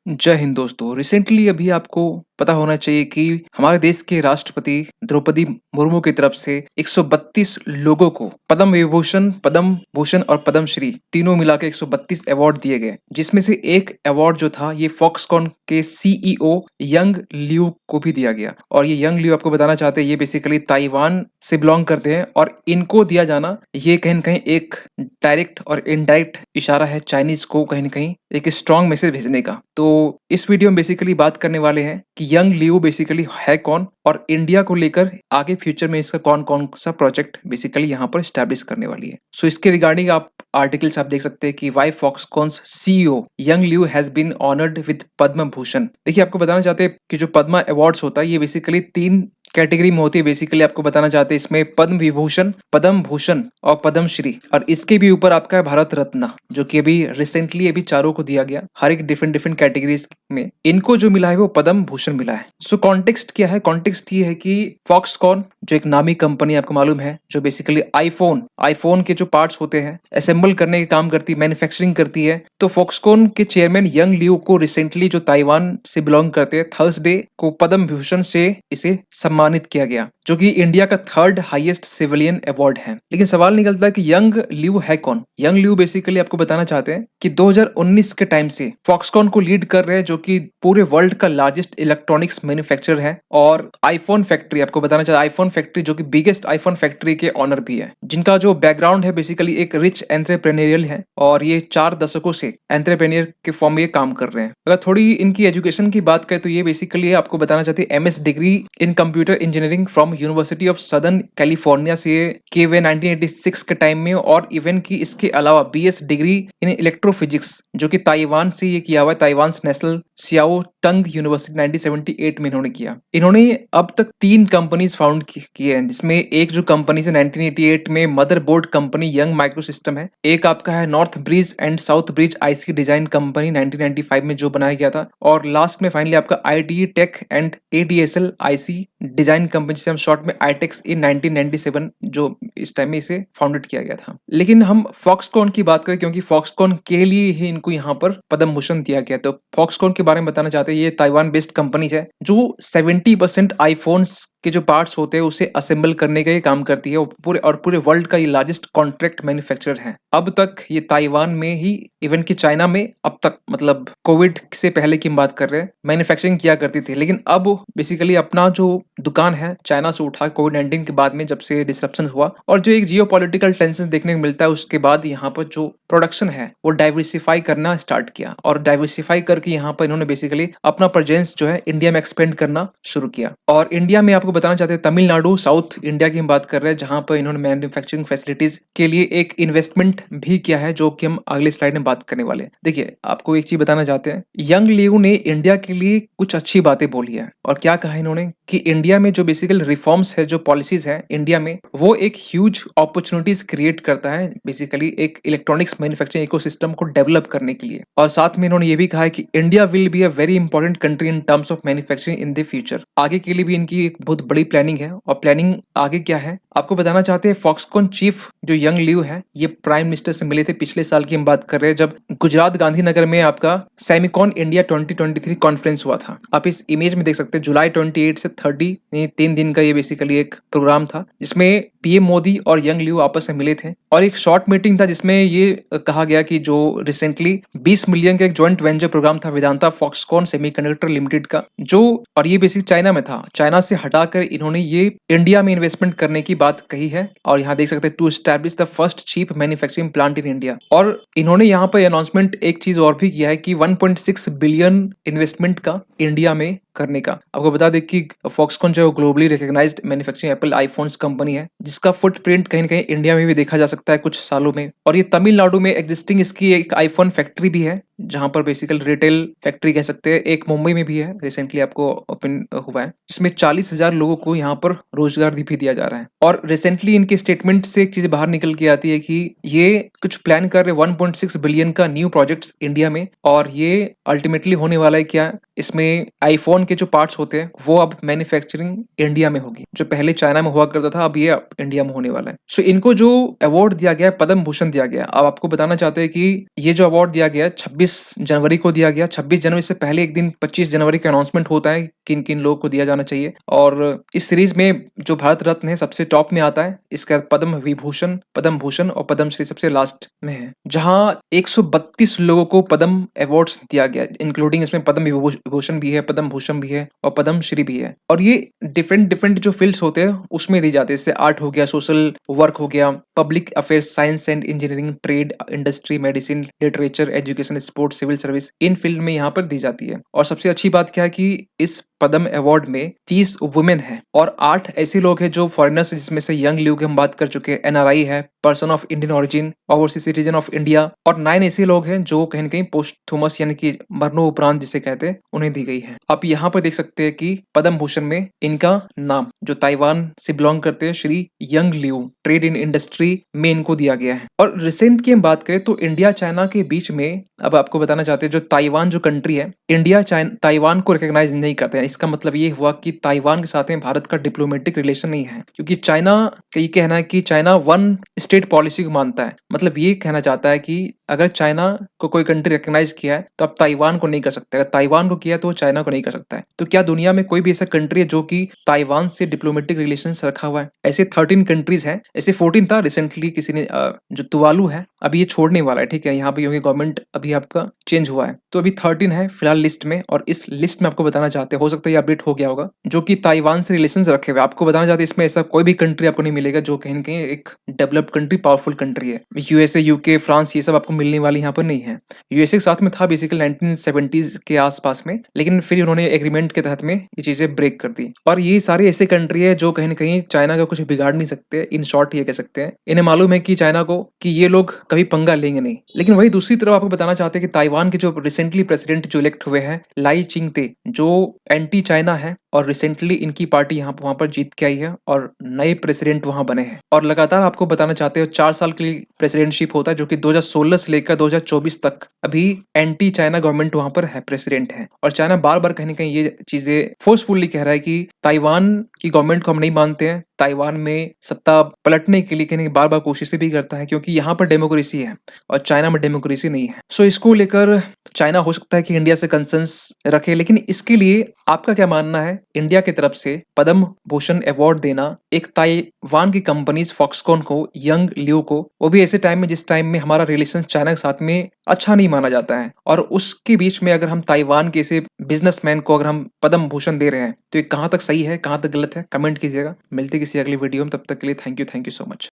जय हिंद दोस्तों। रिसेंटली अभी आपको पता होना चाहिए कि हमारे देश के राष्ट्रपति द्रौपदी मुर्मू की तरफ से 132 लोगों को पद्म विभूषण, पद्म भूषण और पद्म श्री तीनों मिला के 132 अवार्ड दिए गए, जिसमें से एक अवार्ड जो था ये फॉक्सकॉन के सीईओ यंग लियू को भी दिया गया। और ये यंग लियू आपको बताना चाहते हैं, ये बेसिकली ताइवान से बिलोंग करते हैं और इनको दिया जाना ये कहीं न कहीं एक डायरेक्ट और इनडायरेक्ट इशारा है चाइनीज को कहीं न कहीं एक स्ट्रॉन्ग मैसेज भेजने का। तो इस वीडियो में बेसिकली बात करने वाले हैं कि यंग लियू बेसिकली है कौन और इंडिया को लेकर आगे फ्यूचर में इसका कौन-कौन सा प्रोजेक्ट बेसिकली यहाँ पर एस्टैब्लिश करने वाली है। सो इसके रिगार्डिंग आप आर्टिकल्स आप देख सकते हैं कि why Foxconn's CEO Young Liu has been honoured with Padma Bhushan. देखिए, आपको बताना चाहते हैं कि जो पद्मा अवार्ड्स होता है ये बेसिकली 3 कैटेगरी में होती है। बेसिकली आपको बताना चाहते हैं इसमें पद्म विभूषण, पद्म भूषण और पद्म श्री, और इसके भी ऊपर आपका है भारत रत्न, जो कि अभी रिसेंटली अभी चारों को दिया गया हर एक डिफरेंट डिफरेंट कैटेगरीज में। इनको जो मिला है वो पद्म भूषण मिला है। सो कॉन्टेक्स्ट क्या है? कॉन्टेक्स्ट ये है कि फॉक्सकॉन जो एक नामी कंपनी आपको मालूम है, जो बेसिकली आईफोन आईफोन के जो पार्ट्स होते हैं असेंबल करने के काम करती है, मैन्युफैक्चरिंग करती है। तो फॉक्सकॉन के चेयरमैन यंग लियू को रिसेंटली जो ताइवान से बिलोंग करते हैं थर्सडे को पद्म भूषण से इसे सम्मानित किया गया, जो कि इंडिया का थर्ड हाईएस्ट सिविलियन अवार्ड है। लेकिन सवाल निकलता है कि यंग लियू है कौन? यंग लियू बेसिकली आपको बताना चाहते हैं कि 2019 के टाइम से फॉक्सकॉन को लीड कर रहे हैं, जो कि पूरे वर्ल्ड का लार्जेस्ट इलेक्ट्रॉनिक्स मैन्युफैक्चरर है। और आईफोन फैक्ट्री आपको बताना चाहते हैं, आईफोन फैक्ट्री जो कि बिगेस्ट आईफोन फैक्ट्री के ऑनर भी है, जिनका जो बैकग्राउंड है बेसिकली एक रिच एंटरप्रेन्योरियल है और ये 4 दशकों से एंटरप्रेन्योर के फॉर्म में काम कर रहे हैं। अगर थोड़ी इनकी एजुकेशन की बात करें तो ये बेसिकली आपको बताना चाहते हैं MS degree in computer engineering from university of southern California से किए हुए 1986 के टाइम में, और इवन की इसके अलावा बीएस डिग्री इन इलेक्ट्रोफिजिक्स जो कि ताइवान से ये किया हुआ है, ताइवान नेशनल सियाओ टंग यूनिवर्सिटी 1978 में इन्होंने किया। इन्होंने अब तक 3 कंपनीज फाउंड किए हैं, जिसमें एक जो कंपनी से 1988 में motherboard company young micro system है, एक आपका है north bridge and south bridge IC design company 1995 में जो बनाया गया था, और लास्ट में फाइनली आपका ID tech and ADSL IC design company जिसे हम शॉर्ट में आईटेक्स इन 1997 जो इस टाइम में इसे फाउंडेड किया गया था। लेकिन हम फॉक्सकॉन की बात करें, क्योंकि फॉक्सकॉन के लिए ही इनको यहाँ पर पद्म भूषण दिया गया। तो फॉक्सकॉन के बारे में बताना चाहते हैं, ये ताइवान बेस्ड कंपनी है जो 70% आईफोन्स के जो पार्ट्स होते हैं उसे असेंबल करने का ये काम करती है, और पूरे वर्ल्ड का ये लार्जेस्ट कॉन्ट्रैक्ट मैन्युफैक्चरर है। अब तक ये ताइवान में ही, इवन की चाइना में अब तक, मतलब कोविड से पहले की हम बात कर रहे हैं, मैन्युफैक्चरिंग किया करती थी। लेकिन अब बेसिकली अपना जो दुकान है चाइना से उठा कोविड-19 के बाद में, जब से डिसरप्शन हुआ और जो एक जियोपॉलिटिकल टेंशन देखने को मिलता है, उसके बाद यहाँ पर जो प्रोडक्शन है वो डाइवर्सिफाई करना स्टार्ट किया, और डाइवर्सिफाई करके यहाँ पर इन्होंने बेसिकली अपना प्रेजेंस जो है इंडिया में एक्सपेंड करना शुरू किया। और इंडिया में आपको बताना चाहते हैं तमिलनाडु, साउथ इंडिया की हम बात कर रहे हैं, जहां पर इन्होंने मैन्युफैक्चरिंग फैसिलिटीज के लिए एक इन्वेस्टमेंट भी किया है, जो कि हम अगले स्लाइड में बात करने वाले हैं। देखिए, आपको एक चीज बताना चाहते हैं, यंग लियू ने इंडिया के लिए कुछ अच्छी बातें बोली है। और क्या कहा इन्होंने कि इंडिया में जो बेसिकल रिफॉर्म्स है, जो पॉलिसीज है इंडिया में, वो एक ह्यूज अपॉर्चुनिटीज क्रिएट करता है बेसिकली एक इलेक्ट्रॉनिक्स मैन्युफैक्चरिंग इकोसिस्टम को डेवलप करने के लिए। और साथ में इन्होंने ये भी कहा है कि India will be a very important country in terms of manufacturing in the future. आगे के लिए भी इनकी एक बहुत बड़ी प्लानिंग है। और प्लानिंग आगे क्या है आपको बताना चाहते हैं, फॉक्सकॉन चीफ जो यंग लियू है, ये प्राइम मिनिस्टर से मिले थे पिछले साल की हम बात कर रहे हैं, जब गुजरात गांधीनगर में आपका सेमिकॉन इंडिया 2023 कॉन्फ्रेंस हुआ था। आप इस इमेज में देख सकते हैं, जुलाई 28 से 30 यानी 3 दिन का ये बेसिकली एक प्रोग्राम था, जिसमें पीएम मोदी और यंग लियू आपस में मिले थे। और एक शॉर्ट मीटिंग था जिसमें ये कहा गया कि जो रिसेंटली 20 मिलियन का एक जॉइंट वेंचर प्रोग्राम था वेदांता फॉक्सकॉन सेमीकंडक्टर लिमिटेड का, जो, और ये बेसिक चाइना में था, चाइना से हटाकर इन्होंने ये इंडिया में इन्वेस्टमेंट करने की बात कही है। और यहाँ देख सकते हैं, to establish the first chip manufacturing plant in India. और इन्होंने यहाँ पर अनाउंसमेंट एक चीज और भी किया है कि 1.6 बिलियन इन्वेस्टमेंट का इंडिया में करने का। आपको बता दें कि फॉक्सकॉन जो globally recognised manufacturing Apple iPhones company है, जिसका फुटप्रिंट कहीं न कहीं इंडिया में भी देखा जा सकता है कुछ सालों में। और ये तमिलनाडु में एग्जिस्टिंग इसकी एक आईफोन फैक्ट्री भी है, जहां पर बेसिकल रिटेल फैक्ट्री कह सकते हैं। एक मुंबई में भी है, रिसेंटली आपको ओपन हुआ है, जिसमें 40,000 लोगों को यहाँ पर रोजगार भी दिया जा रहा है। और रिसेंटली इनके स्टेटमेंट से एक चीज बाहर निकल के आती है कि ये कुछ प्लान कर रहे 1.6 बिलियन का न्यू प्रोजेक्ट्स इंडिया में, और ये अल्टीमेटली होने वाला है क्या, इसमें आईफोन ताइवान के जो पार्ट्स होते हैं, वो अब मैन्युफैक्चरिंग इंडिया में होगी। जो पहले चाइना में हुआ करता था, अब ये इंडिया में होने वाला है। सो इनको जो अवार्ड दिया गया है, पद्म भूषण दिया गया है। अब आपको बताना चाहते हैं कि ये जो अवार्ड दिया गया है 26 जनवरी को दिया गया। 26 जनवरी से पहले एक दिन 25 जनवरी को अनाउंसमेंट होता है किन-किन लोगों को दिया जाना चाहिए। और इस सीरीज़ में जो भारत रत्न है सबसे टॉप में आता है। इसके बाद पद्म विभूषण, पद्म भूषण और पद्मश्री सबसे लास्ट में है। जहाँ 132 लोगों को पद्म अवार्ड्स दिया गया है, इंक्लूडिंग इसमें पद्म विभूषण भी है, पद्म भूषण भी है और पद्मश्री भी है। और ये डिफरेंट जो फील्ड्स होते हैं उसमें दी जाती है। जैसे आर्ट हो गया, सोशल वर्क हो गया, public affairs, science and engineering, trade, industry, medicine, literature, education, sports, civil service, इन फील्ड में यहाँ पर दी जाती है। और सबसे अच्छी बात क्या है कि इस पद्म अवार्ड में 30 वुमेन हैं और 8 ऐसे लोग हैं जो फॉरेनर्स, जिसमें से यंग लियू की हम बात कर चुके हैं, एनआरआई है, person of Indian origin, overseas citizen of India, और 9 ऐसे लोग हैं जो कहीं न कहीं पोस्थुमस यानी कि मरणोपरांत जिसे कहते हैं, उन्हें दी गई है। आप यहाँ पर देख सकते हैं कि पद्म भूषण में इनका नाम, जो ताइवान से बिलॉन्ग करते हैं, Shri young Liu, trade in industry में इनको दिया गया है। और रिसेंट की हम बात करें तो इंडिया चाइना के बीच में, अब आपको बताना चाहते हैं, जो ताइवान जो कंट्री है, इंडिया ताइवान को रिकॉग्नाइज नहीं करते हैं। इसका मतलब ये हुआ कि ताइवान के साथ में भारत का डिप्लोमेटिक रिलेशन नहीं है, क्योंकि चाइना का ये कहना है कि चाइना वन स्टेट पॉलिसी को मानता है। मतलब ये कहना चाहता है कि अगर चाइना को कोई कंट्री रिकॉग्नाइज किया है तो अब ताइवान को नहीं कर सकता। अगर ताइवान को किया तो वो चाइना को नहीं कर सकता है। तो क्या दुनिया में कोई भी ऐसा कंट्री है जो कि ताइवान से डिप्लोमेटिक रिलेशन रखा हुआ है? ऐसे 13 कंट्रीज हैं। ऐसे 14 था, रिसेंटली किसी ने जो तुवालू है अभी ये छोड़ने वाला है, ठीक है, यहाँ पे क्योंकि गवर्नमेंट अभी आपका चेंज हुआ है, तो अभी 13 है फिलहाल लिस्ट में। और इस लिस्ट में आपको बताना चाहते हैं, हो सकता है ये अपडेट हो गया होगा, जो कि ताइवान से रिलेशन रखे हुए। आपको बताना चाहते हैं इसमें ऐसा कोई भी कंट्री आपको नहीं मिलेगा जो कहीं न कहीं एक डेवलप्ड कंट्री, पावरफुल कंट्री है। यूएसए, यूके, फ्रांस, ये सब आपको मिलने वाली यहाँ पर नहीं है। यूएसए के साथ में था बेसिकली 1970s के आसपास में, लेकिन फिर उन्होंने एग्रीमेंट के तहत में ये चीजें ब्रेक कर दी। और ये सारे ऐसे कंट्री है जो कहीं न कहीं चाइना का कुछ बिगाड़ नहीं सकते। इन शॉर्ट ये कह सकते हैं, इन्हें मालूम है कि चाइना को कि ये लोग कभी पंगा लेंगे नहीं। लेकिन वही दूसरी तरफ आपको बताना चाहते हैं कि ताइवान के जो रिसेंटली प्रेसिडेंट जो इलेक्ट हुए हैं, लाई चिंगते, जो एंटी चाइना है, और रिसेंटली इनकी पार्टी यहाँ वहां पर जीत के आई है और नए प्रेसिडेंट वहां बने हैं। और लगातार आपको बताना चाहते हैं 4 साल के लिए प्रेसिडेंटशिप होता है, जो कि 2016 से लेकर 2024 तक अभी एंटी चाइना गवर्नमेंट वहां पर है, प्रेसिडेंट है। और चाइना बार बार कहीं ना कहीं ये चीजें फोर्सफुली कह रहा है कि ताइवान की गवर्नमेंट को हम नहीं मानते हैं। ताइवान में सत्ता पलटने के लिए कहीं बार बार कोशिशें भी करता है, क्योंकि यहाँ पर डेमोक्रेसी है और चाइना में डेमोक्रेसी नहीं है। सो इसको लेकर चाइना हो सकता है कि इंडिया से कंसर्न्स रखे, लेकिन इसके लिए आपका क्या मानना है? इंडिया की तरफ से पद्म भूषण अवार्ड देना एक ताइवान की कंपनीज फॉक्सकॉन को, यंग लियू को, वो भी ऐसे टाइम में जिस टाइम में हमारा रिलेशन चाइना के साथ में अच्छा नहीं माना जाता है, और उसके बीच में अगर हम ताइवान के ऐसे बिजनेसमैन को अगर हम पद्म भूषण दे रहे हैं, तो ये कहाँ तक सही है, कहाँ तक गलत है? कमेंट कीजिएगा। मिलते किसी अगली वीडियो में, तब तक के लिए थैंक यू सो मच।